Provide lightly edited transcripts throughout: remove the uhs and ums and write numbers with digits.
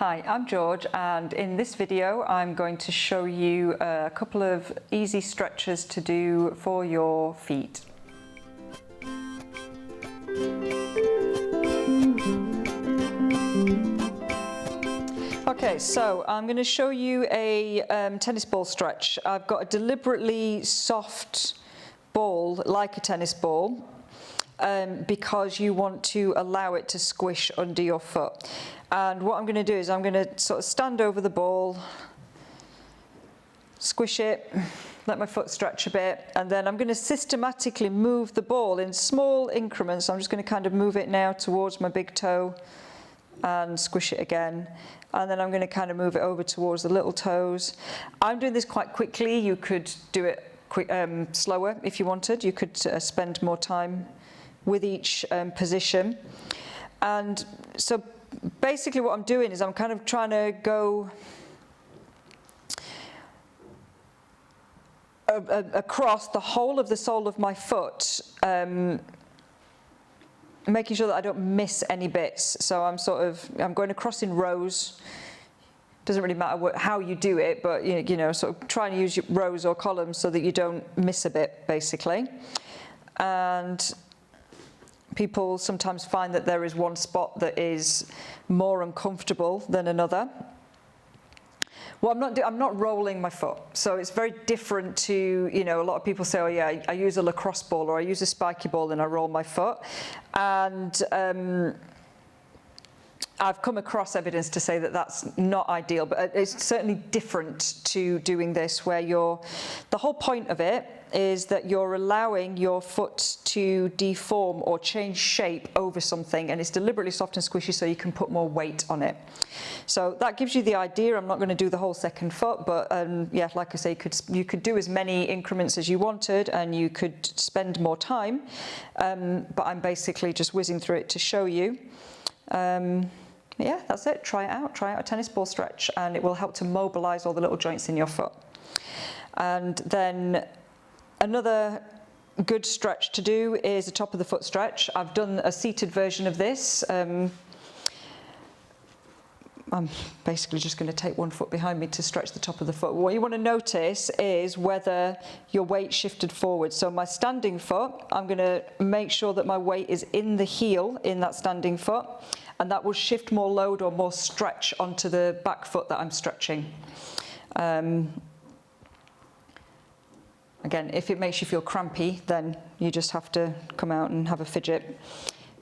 Hi, I'm George, and in this video I'm going to show you a couple of easy stretches to do for your feet. Okay, so I'm going to show you a tennis ball stretch. I've got a deliberately soft ball, like a tennis ball, because you want to allow it to squish under your foot. And what I'm going to do is I'm going to sort of stand over the ball, squish it, let my foot stretch a bit, and then I'm going to systematically move the ball in small increments. I'm just going to kind of move it now towards my big toe and squish it again. And then I'm going to kind of move it over towards the little toes. I'm doing this quite quickly. You could do it slower if you wanted. You could spend more time with each position. And so basically what I'm doing is I'm kind of trying to go across the whole of the sole of my foot, making sure that I don't miss any bits. So I'm going across in rows. Doesn't really matter how you do it, but you know, sort of trying to use your rows or columns so that you don't miss a bit, basically. And people sometimes find that there is one spot that is more uncomfortable than another. Well, I'm not rolling my foot, so it's very different to, you know, a lot of people say, oh yeah, I use a lacrosse ball or I use a spiky ball and I roll my foot. And I've come across evidence to say that that's not ideal, but it's certainly different to doing this, where the whole point of it is that you're allowing your foot to deform or change shape over something, and it's deliberately soft and squishy so you can put more weight on it. So that gives you the idea. I'm not going to do the whole second foot, but yeah, like I say, you could do as many increments as you wanted, and you could spend more time, but I'm basically just whizzing through it to show you. Yeah, that's it. Try it out. Try out a tennis ball stretch, and it will help to mobilize all the little joints in your foot. And then another good stretch to do is a top of the foot stretch. I've done a seated version of this. I'm basically just going to take one foot behind me to stretch the top of the foot. What you want to notice is whether your weight shifted forward. So my standing foot, I'm going to make sure that my weight is in the heel in that standing foot, and that will shift more load or more stretch onto the back foot that I'm stretching. Again, if it makes you feel crampy, then you just have to come out and have a fidget.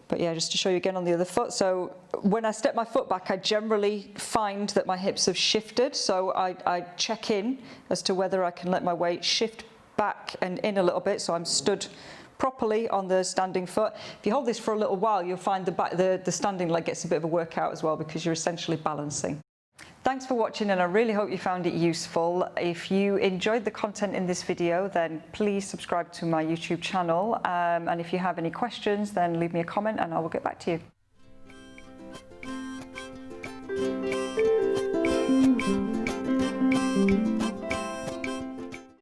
But yeah, just to show you again on the other foot. So when I step my foot back, I generally find that my hips have shifted. So I check in as to whether I can let my weight shift back and in a little bit, so I'm stood properly on the standing foot. If you hold this for a little while, you'll find the standing leg gets a bit of a workout as well, because you're essentially balancing. Thanks for watching, and I really hope you found it useful. If you enjoyed the content in this video, then please subscribe to my YouTube channel. And if you have any questions, then leave me a comment and I will get back to you.